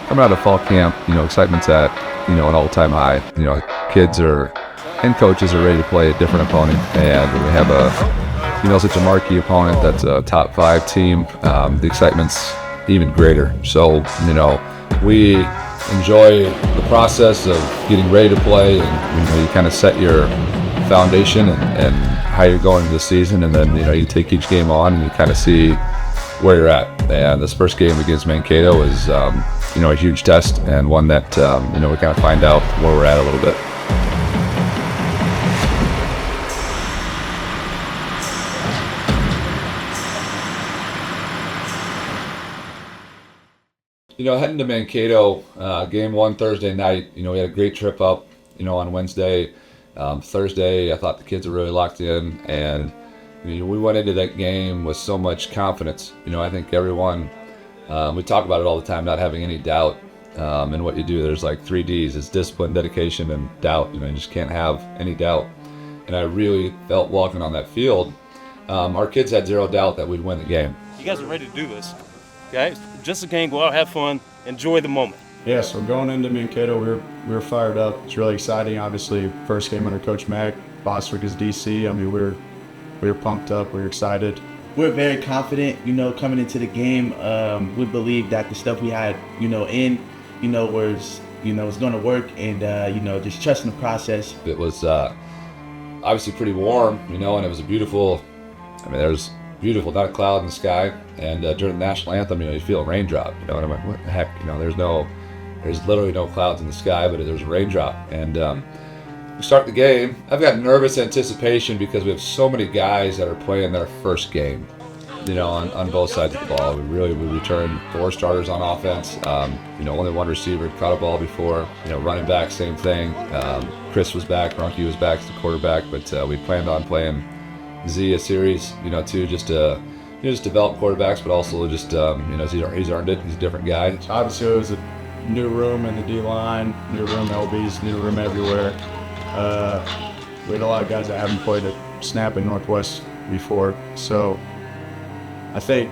coming out of fall camp, excitement's at, an all-time high. Kids are and coaches are ready to play a different opponent, and when we have such a marquee opponent that's a top 5 team, the excitement's even greater. So, we enjoy the process of getting ready to play, and you kind of set your foundation and how you're going into the season, and then you take each game on and you kind of see where you're at. And this first game against Mankato is a huge test, and one that we kind of find out where we're at a little bit. Heading to Mankato, game 1 Thursday night, we had a great trip up, on Wednesday. Thursday, I thought the kids were really locked in, and we went into that game with so much confidence. I think everyone, we talk about it all the time, not having any doubt in what you do. There's like 3 Ds. It's discipline, dedication, and doubt. You just can't have any doubt. And I really felt walking on that field, our kids had zero doubt that we'd win the game. You guys are ready to do this, okay? Just a game, go out, have fun, enjoy the moment. Yeah, so going into Mankato, we were fired up. It's really exciting. Obviously, first game under Coach Mac, Bostwick is DC. I mean, we were pumped up. We were excited. We're very confident, coming into the game. We believe that the stuff we had, was, was going to work, and just trusting the process. It was obviously pretty warm, and it was a beautiful. There's beautiful, not a cloud in the sky. And during the national anthem, you feel a raindrop. And I'm like, what the heck? There's literally no clouds in the sky, but there's a raindrop. And we start the game. I've got nervous anticipation because we have so many guys that are playing their first game, on both sides of the ball. We returned 4 starters on offense. Only 1 receiver had caught a ball before. Running back, same thing. Chris was back, Ronke was back as the quarterback, but we planned on playing Z a series, too, just to just develop quarterbacks, but also just he's earned it. He's a different guy. Obviously, it was a new room in the D line, new room LBs, new room everywhere. We had a lot of guys that haven't played a snap in Northwest before, so I think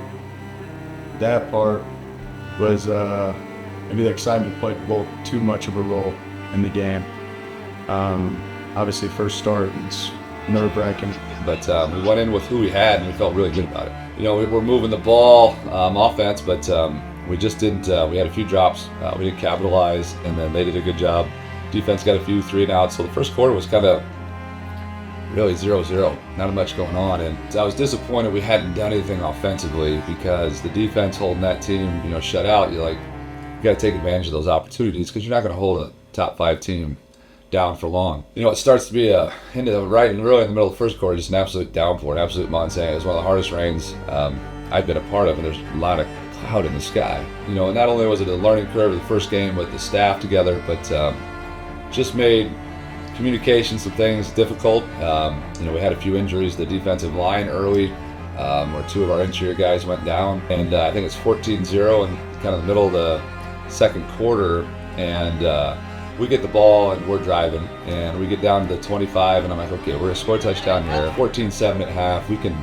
that part was maybe the excitement played a little too much of a role in the game. Obviously, first start, it's nerve-wracking. But we went in with who we had, and we felt really good about it. We were moving the ball offense, but we just didn't. We had a few drops. We didn't capitalize, and then they did a good job. Defense got a few 3-and-outs. So the first quarter was kind of really 0-0. Not much going on, and I was disappointed we hadn't done anything offensively because the defense holding that team, shut out. You got to take advantage of those opportunities because you're not going to hold a top 5 team down for long. It starts to be into the right and really in the middle of the first quarter, just an absolute downpour, an absolute monsoon. It was one of the hardest rains I've been a part of, and there's a lot of cloud in the sky. And not only was it a learning curve of the first game with the staff together, but just made communication, some things difficult. We had a few injuries. The defensive line early, where 2 of our interior guys went down, and I think it's 14-0 in kind of the middle of the second quarter, and we get the ball and we're driving, and we get down to the 25, and I'm like, okay, we're gonna score a touchdown here. 14-7 at half. We can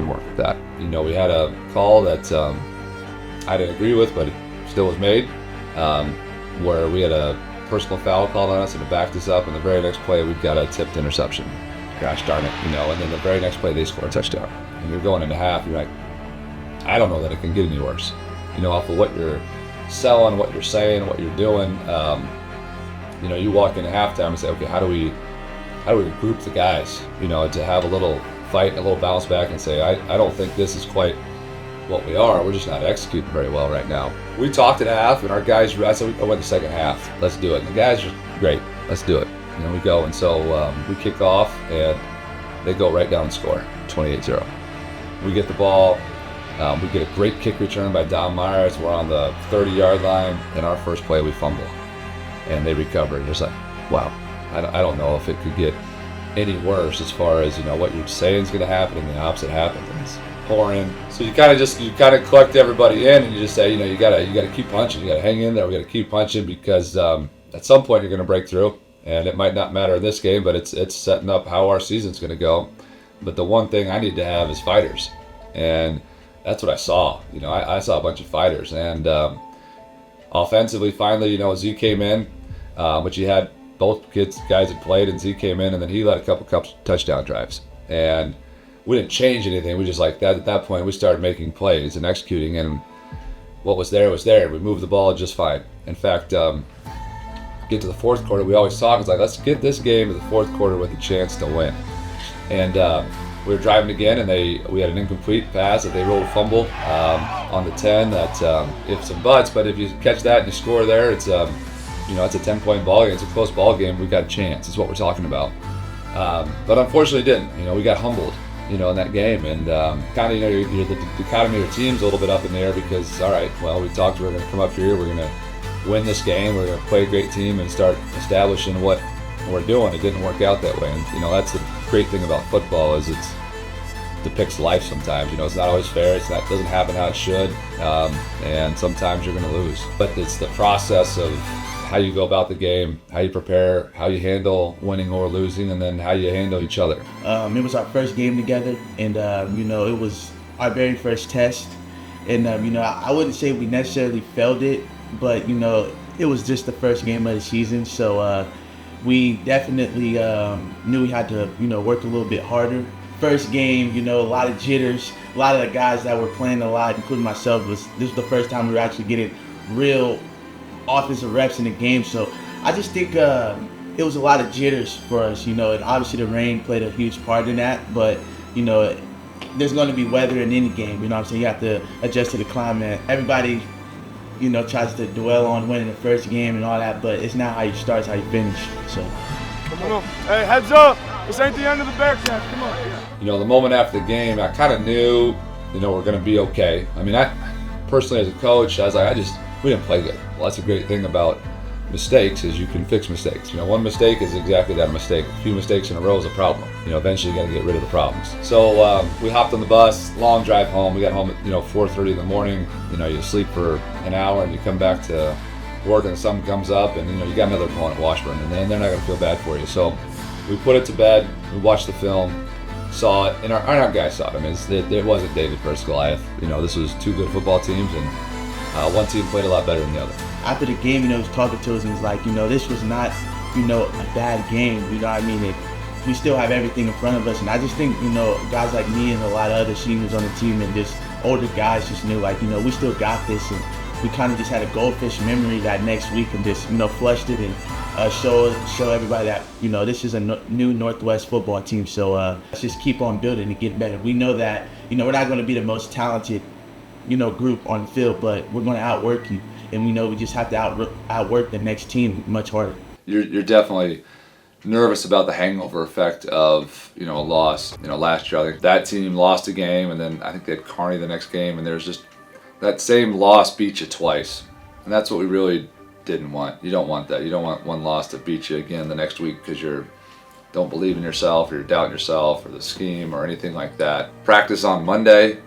work with that. We had a call that I didn't agree with, but it still was made, where we had a personal foul called on us, and it backed us up. And the very next play, we've got a tipped interception. Gosh darn it, And then the very next play, they score a touchdown. And you're going into half. You're like, I don't know that it can get any worse. Off of what you're selling, what you're saying, what you're doing. You walk into halftime and say, okay, how do we regroup the guys, to have a little fight, a little bounce back and say, I don't think this is quite what we are. We're just not executing very well right now. We talked at half, and our guys, I said, I went the second half. Let's do it. And the guys are great. Let's do it. We go. And so we kick off, and they go right down and score, 28-0. We get the ball. We get a great kick return by Don Myers. We're on the 30-yard line, and our first play, we fumble. And they recover. And just like, wow, I don't know if it could get any worse as far as what you're saying is going to happen, and the opposite happens, and it's pouring. So you kind of collect everybody in, and you just say, you gotta keep punching, you gotta hang in there, we gotta keep punching, because at some point you're going to break through, and it might not matter in this game, but it's setting up how our season's going to go. But the one thing I need to have is fighters, and that's what I saw. I saw a bunch of fighters, and Offensively, finally, Z came in, but you had both guys had played, and Z came in, and then he led a couple touchdown drives. And we didn't change anything. We just at that point, we started making plays and executing, and what was there was there. We moved the ball just fine. In fact, get to the fourth quarter, we always talk, it's let's get this game to the fourth quarter with a chance to win. And we were driving again, and we had an incomplete pass that they rolled a fumble on the 10. That ifs and buts, but if you catch that and you score there, it's it's a 10-point ball game. It's a close ball game. We got a chance. Is what we're talking about. But unfortunately, didn't. We got humbled. In that game, and kind of the dichotomy of your team's a little bit up in the air because all right, well, we talked. We're going to come up here. We're going to win this game. We're going to play a great team and start establishing what we're doing. It didn't work out that way, and that's the great thing about football is it depicts life sometimes. It's not always fair. It doesn't happen how it should, and sometimes you're going to lose. But it's the process of how you go about the game, how you prepare, how you handle winning or losing, and then how you handle each other. It was our first game together, and it was our very first test. And I wouldn't say we necessarily failed it, but it was just the first game of the season, so we definitely knew we had to work a little bit harder. First game, a lot of jitters. A lot of the guys that were playing a lot, including myself, this was the first time we were actually getting real offensive reps in the game. So I just think it was a lot of jitters for us, and obviously the rain played a huge part in that, but there's going to be weather in any game, what I'm saying? You have to adjust to the climate. Everybody tries to dwell on winning the first game and all that, but it's not how you start, it's how you finish. So come on. Hey, heads up, this ain't the end of the Bearcats. Come on. The moment after the game, I kind of knew we're going to be okay. I mean, I personally as a coach, I was like, we didn't play good. Well, that's a great thing about mistakes is you can fix mistakes. One mistake is exactly that, a mistake. A few mistakes in a row is a problem. Eventually you got to get rid of the problems. So we hopped on the bus, long drive home. We got home at 4:30 in the morning. You sleep for an hour and you come back to work and the sun comes up and you got another opponent at Washburn, and then they're not going to feel bad for you. So we put it to bed. We watched the film, saw it, and our guys saw it. I mean, it wasn't David versus Goliath. This was two good football teams, and one team played a lot better than the other. After the game, he was talking to us and was like, this was not, a bad game. We still have everything in front of us, and I just think, guys like me and a lot of other seniors on the team and just older guys just knew, we still got this, and we kind of just had a goldfish memory that next week and just, flushed it and show everybody that, this is a new Northwest football team. So let's just keep on building and get better. We know that, we're not going to be the most talented group on the field, but we're going to outwork you, and we just have to outwork the next team much harder. You're definitely nervous about the hangover effect of a loss. Last year I think that team lost a game, and then I think they had Kearney the next game, and there's just that same loss beat you twice, and that's what we really didn't want. You don't want that. You don't want one loss to beat you again the next week because you don't believe in yourself, or you're doubting yourself, or the scheme, or anything like that. Practice on Monday.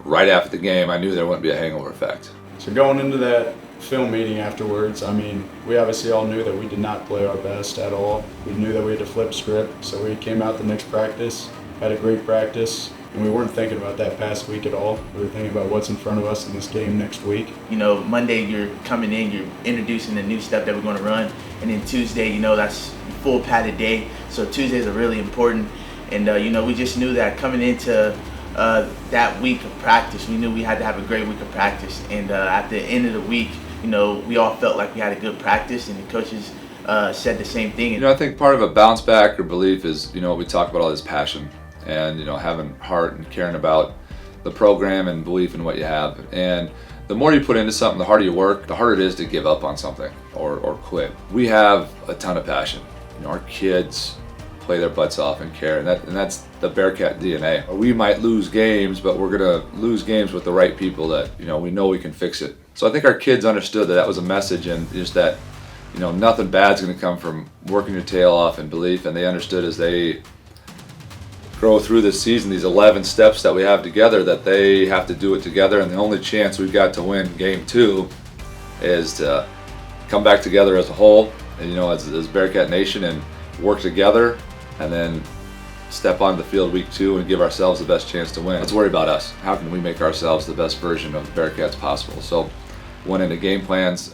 Right after the game, I knew there wouldn't be a hangover effect. So going into that film meeting afterwards, we obviously all knew that we did not play our best at all. We knew that we had to flip script, so we came out the next practice, had a great practice, and we weren't thinking about that past week at all. We were thinking about what's in front of us in this game next week. Monday you're coming in, you're introducing the new stuff that we're going to run, and then Tuesday, that's full padded day, so Tuesdays are really important, and we just knew that coming into that week of practice, we knew we had to have a great week of practice, and at the end of the week, we all felt like we had a good practice, and the coaches said the same thing. I think part of a bounce back or belief is, we talk about all this passion and, having heart and caring about the program and belief in what you have. And the more you put into something, the harder you work, the harder it is to give up on something or quit. We have a ton of passion. Our kids play their butts off and care, and that's the Bearcat DNA. We might lose games, but we're gonna lose games with the right people that we know we can fix it. So I think our kids understood that was a message, and just that nothing bad's gonna come from working your tail off and belief, and they understood as they grow through this season, these 11 steps that we have together, that they have to do it together, and the only chance we've got to win game 2 is to come back together as a whole, and as Bearcat Nation, and work together, and then step onto the field week 2 and give ourselves the best chance to win. Let's worry about us. How can we make ourselves the best version of the Bearcats possible? So went into game plans.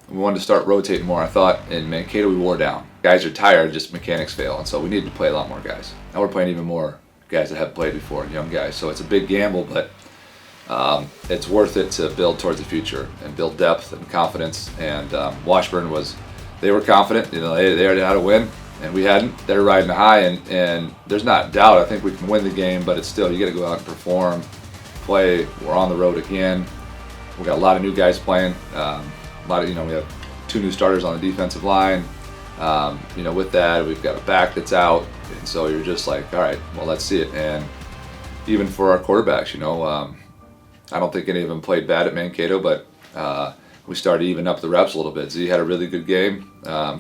We wanted to start rotating more. I thought in Mankato we wore down. Guys are tired, just mechanics fail, and so we needed to play a lot more guys. Now we're playing even more guys that have played before, young guys. So it's a big gamble, but it's worth it to build towards the future and build depth and confidence. And Washburn they were confident. You know, they already had a win, and we hadn't. They're riding a high, and there's not doubt. I think we can win the game, but it's still, you got to go out and perform, play. We're on the road again. We got a lot of new guys playing. A lot of, we have 2 new starters on the defensive line. With that, we've got a back that's out, and so you're just like, all right, well, let's see it. And even for our quarterbacks, I don't think any of them played bad at Mankato, but we started to even up the reps a little bit. Z had a really good game.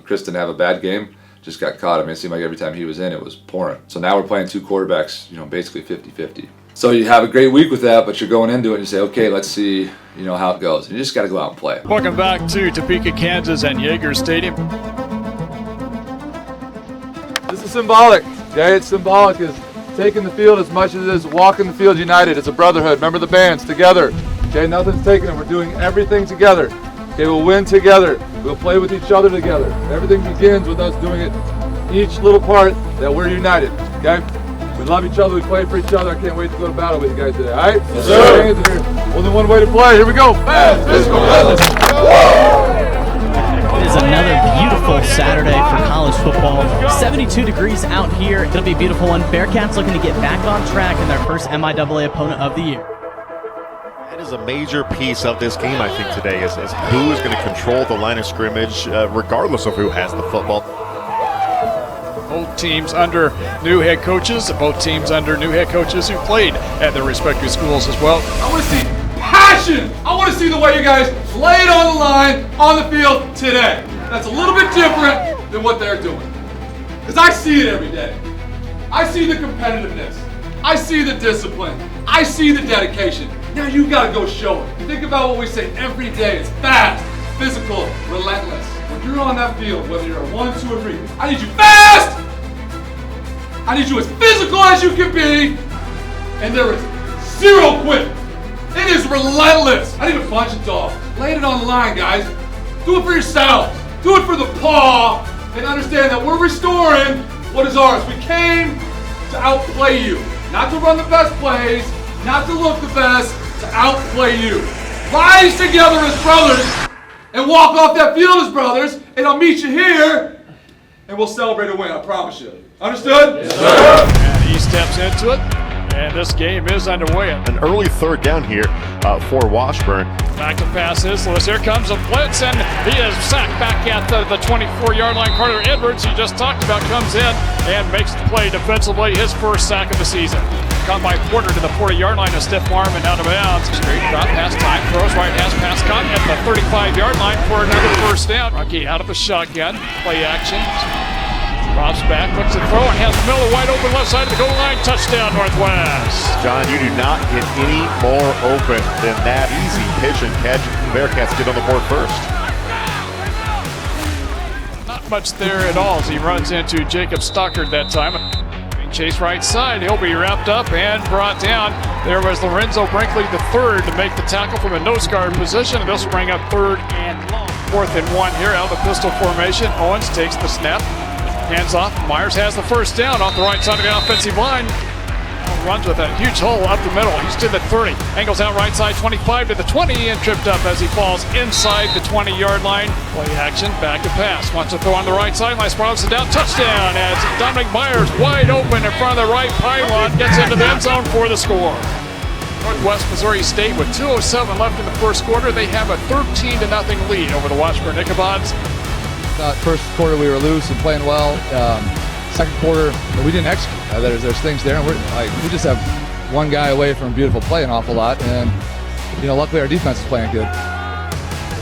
Chris didn't have a bad game, just got caught. I mean, it seemed like every time he was in, it was pouring. So now we're playing 2 quarterbacks, basically 50-50. So you have a great week with that, but you're going into it and you say, okay, let's see, how it goes. And you just got to go out and play. Welcome back to Topeka, Kansas and Yeager Stadium. This is symbolic, okay? It's symbolic. It's taking the field as much as it is walking the field united. It's a brotherhood. Remember the bands, together. Okay, nothing's taken, and we're doing everything together. Okay, we'll win together. We'll play with each other together. Everything begins with us doing it, each little part that we're united, okay? We love each other, we play for each other. I can't wait to go to battle with you guys today, all right? Yes, sir. Only one way to play. Here we go. Fast, physical, relentless. It is another beautiful Saturday for college football. 72 degrees out here. It'll be a beautiful one. Bearcats looking to get back on track in their first MIAA opponent of the year. That is a major piece of this game, I think, today, is who is going to control the line of scrimmage, regardless of who has the football. Both teams under new head coaches, both teams under new head coaches who played at their respective schools as well. I want to see passion. I want to see the way you guys lay it on the line on the field today. That's a little bit different than what they're doing. Because I see it every day. I see the competitiveness. I see the discipline. I see the dedication. Now you got to go show it. Think about what we say every day. It's fast, physical, relentless. When you're on that field, whether you're a 1, 2, or 3, I need you fast. I need you as physical as you can be. And there is zero quit. It is relentless. I need a bunch of dogs. Lay it on the line, guys. Do it for yourselves. Do it for the PAW. And understand that we're restoring what is ours. We came to outplay you. Not to run the best plays. Not to look the best. To outplay you. Rise together as brothers. And walk off that field as brothers. And I'll meet you here. And we'll celebrate a win. I promise you. Understood? Yes, sir. And he steps into it. And this game is underway. An early 3rd down here for Washburn. Back to pass is Lewis. Here comes a blitz, and he is sacked back at the 24-yard line. Carter Edwards, he just talked about, comes in and makes the play defensively, his first sack of the season. Caught by Porter to the 40-yard line, a stiff arm and out of bounds. Straight drop pass time, throws right hash pass caught at the 35-yard line for another first down. Rocky out of the shotgun, play action. Drops back, looks at throw, and has Miller wide open left side of the goal line. Touchdown, Northwest. John, you do not get any more open than that easy pitch and catch. Bearcats get on the board first. Not much there at all as he runs into Jacob Stockard that time. Chase right side, he'll be wrapped up and brought down. There was Lorenzo Brinkley III to make the tackle from a nose guard position. And this will bring up 3rd and long. 4th and 1 here out of the pistol formation. Owens takes the snap. Hands off. Myers has the first down off the right side of the offensive line. Runs with a huge hole up the middle. He's to the 30. Angles out right side, 25 to the 20, and tripped up as he falls inside the 20-yard line. Play action, back to pass. Wants to throw on the right side. Nice Robinson down. Touchdown as Dominic Myers wide open in front of the right pylon. Gets into the end zone for the score. Northwest Missouri State with 2:07 left in the first quarter. They have a 13-0 lead over the Washburn Ichabods. First quarter we were loose and playing well. Second quarter we didn't execute. There's things there, and we just have one guy away from beautiful play an awful lot, and luckily our defense is playing good.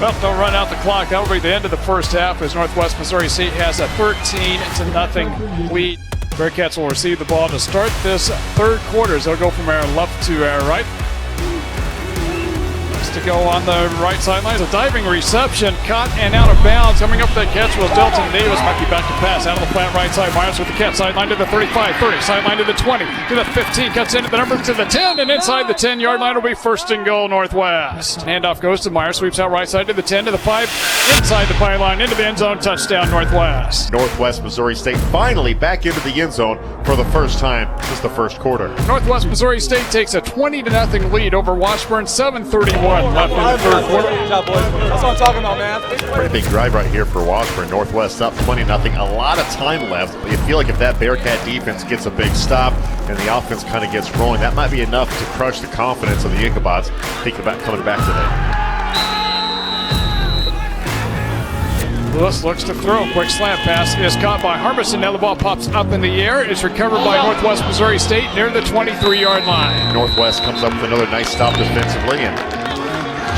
Well, they'll run out the clock. That will be the end of the first half as Northwest Missouri State has a 13-0 lead. Bearcats will receive the ball to start this 3rd quarter. They'll go from our left to our right. to go on the right sideline. A diving reception, caught and out of bounds. Coming up that catch was Delton Davis. Might be back to pass out of the flat right side. Myers with the catch, sideline to the 35, 30, sideline to the 20, to the 15, cuts into the number to the 10, and inside the 10-yard line will be first and goal Northwest. Handoff goes to Myers, sweeps out right side to the 10, to the 5, inside the pylon, into the end zone, touchdown Northwest. Northwest Missouri State finally back into the end zone for the first time since the first quarter. Northwest Missouri State takes a 20-0 lead over Washburn, 7:31 left in the third quarter. Good job, boys. That's what I'm talking about, man. Pretty big drive right here for Washburn. Northwest up 20-0. A lot of time left. You feel like if that Bearcat defense gets a big stop and the offense kind of gets rolling, that might be enough to crush the confidence of the Ichabods coming back today. Lewis looks to throw. Quick slant pass is caught by Harbison. Now the ball pops up in the air. It's recovered by Northwest Missouri State near the 23-yard line. Northwest comes up with another nice stop defensively and a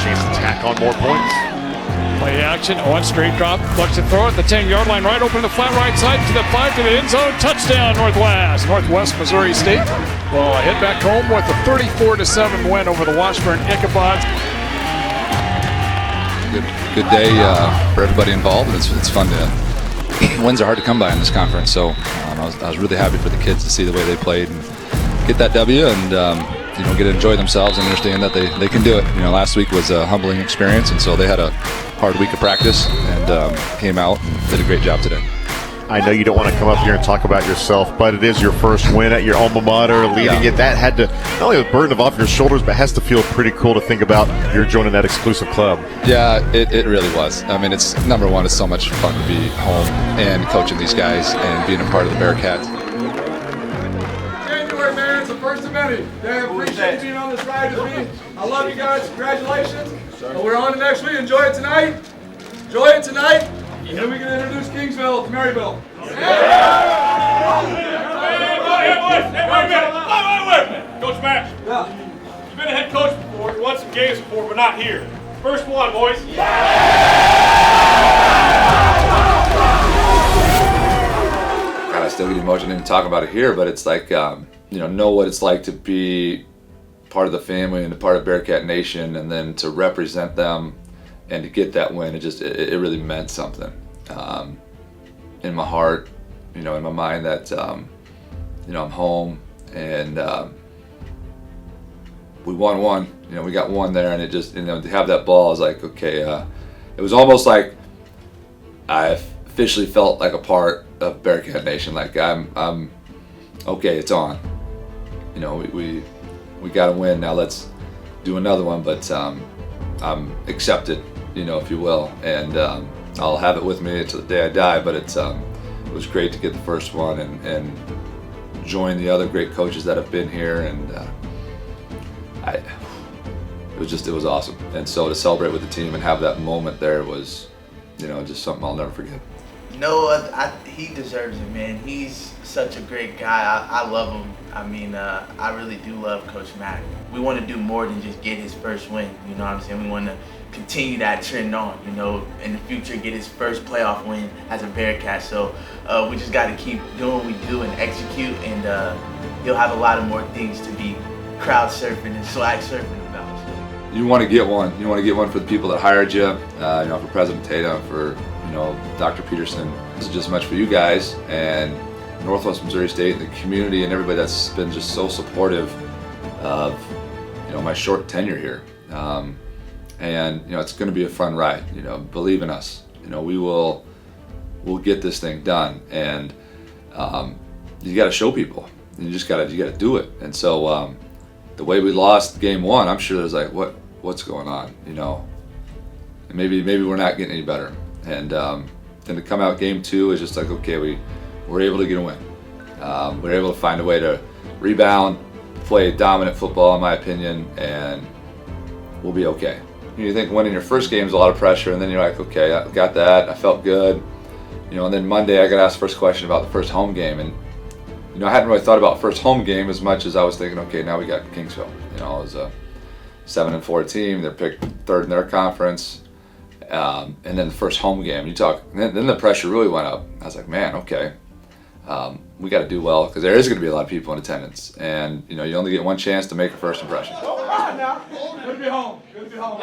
chance to tack on more points. Play action, Owen straight drop, looks to throw at the 10-yard line, right open the flat right side to the 5 to the end zone. Touchdown Northwest. Northwest Missouri State will head back home with a 34-7 win over the Washburn Ichabods. Good day for everybody involved, and it's fun to. Wins are hard to come by in this conference, so I was really happy for the kids to see the way they played and get that W, and get to enjoy themselves and understand that they can do it. Last week was a humbling experience, and so they had a hard week of practice and came out and did a great job today. I know you don't want to come up here and talk about yourself, but it is your first win at your alma mater, leading it. That had to, not only the burden off your shoulders, but has to feel pretty cool to think about you're joining that exclusive club. Yeah, it really was. I mean, it's number one, it's so much fun to be home and coaching these guys and being a part of the Bearcats. January, man, it's the first of many. Damn, appreciate you being on this ride with me. I love you guys. Congratulations. We're on to next week. Enjoy it tonight. Enjoy it tonight. And then we can introduce Kingsville to Maryville. Wait. Coach Max. Yeah. You've been a head coach before, you won some games before, but not here. First one, boys. God, I still get emotional even talking about it here, but it's like, know what it's like to be part of the family and a part of Bearcat Nation, and then to represent them and to get that win. It really meant something in my heart, in my mind, that I'm home, and we won one. We got one there, and it just, to have that ball, I was like, okay. It was almost like I officially felt like a part of Bearcat Nation. Like I'm okay. It's on. We got to win now. Let's do another one. But I'm accepted, if you will, and I'll have it with me until the day I die. But it was great to get the first one and join the other great coaches that have been here, and it was awesome. And so to celebrate with the team and have that moment there was, just something I'll never forget. He deserves it, man. He's such a great guy. I love him. I mean, I really do love Coach Mack. We want to do more than just get his first win. You know what I'm saying? We want to continue that trend on, in the future, get his first playoff win as a Bearcat. So we just got to keep doing what we do and execute, and he'll have a lot of more things to be crowd surfing and swag surfing about. You want to get one. You want to get one for the people that hired you, for President Tatum, for Dr. Peterson. This is just as much for you guys and Northwest Missouri State and the community and everybody that's been just so supportive of my short tenure here. And it's going to be a fun ride. Believe in us. We'll get this thing done. And you got to show people. You got to do it. And so the way we lost game one, I'm sure there's like, what's going on? And maybe we're not getting any better. And then to come out game two is just like, okay, we're able to get a win. We're able to find a way to rebound, play dominant football, in my opinion, and we'll be okay. You think winning your first game is a lot of pressure, and then you're like, okay, I got that, I felt good. And then Monday I got asked the first question about the first home game, and I hadn't really thought about first home game as much as I was thinking, okay, now we got Kingsville. It was a 7-4 team. They're picked third in their conference. And then the first home game, then the pressure really went up. I was like, man, okay. we got to do well because there is going to be a lot of people in attendance, and you only get one chance to make a first impression. Good to be home. Good to be home.